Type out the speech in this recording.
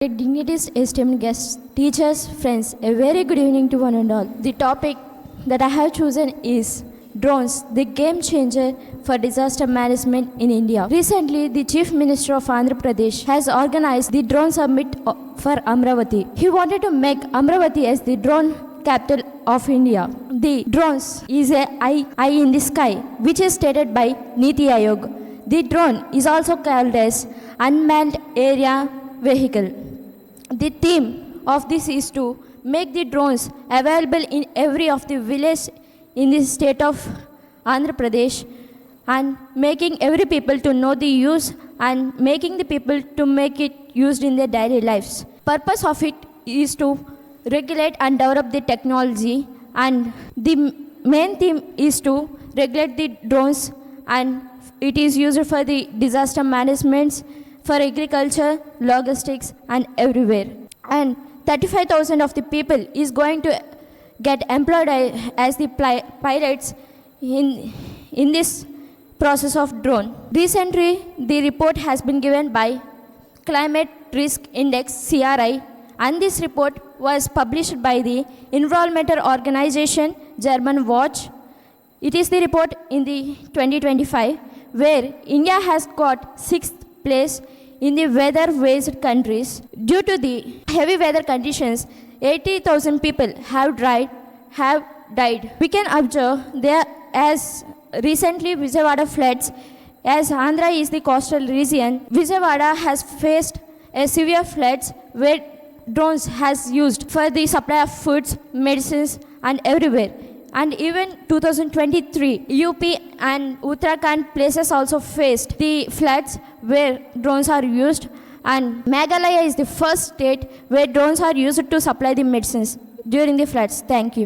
Dignities, esteemed guests, teachers, friends, a very good evening to one and all. The topic that I have chosen is drones, the game changer for disaster management in India. Recently, the Chief Minister of Andhra Pradesh has organized the drone summit for Amaravati. He wanted to make Amaravati as the drone capital of India. The drones is a eye in the sky, which is stated by Niti Aayog. The drone is also called as unmanned area vehicle. The theme of this is to make the drones available in every of the village in the state of Andhra Pradesh and making every people to know the use and making the people to make it used in their daily lives. Purpose of it is to regulate and develop the technology, and the main theme is to regulate the drones, and it is used for the disaster management, for agriculture, logistics, and everywhere. And 35,000 of the people is going to get employed as the pilots in this process of drone. Recently, the report has been given by Climate Risk Index (CRI), and this report was published by the environmental organization German Watch. It is the report in the 2025 where India has got 6th place in the weather-based countries. Due to the heavy weather conditions, 80,000 people have died. We can observe there as recently Vijayawada floods. As Andhra is the coastal region, Vijayawada has faced a severe floods where drones has used for the supply of foods, medicines, and everywhere. And even 2023, UP and Uttarakhand places also faced the floods where drones are used, and Meghalaya is the first state where drones are used to supply the medicines during the floods. Thank you.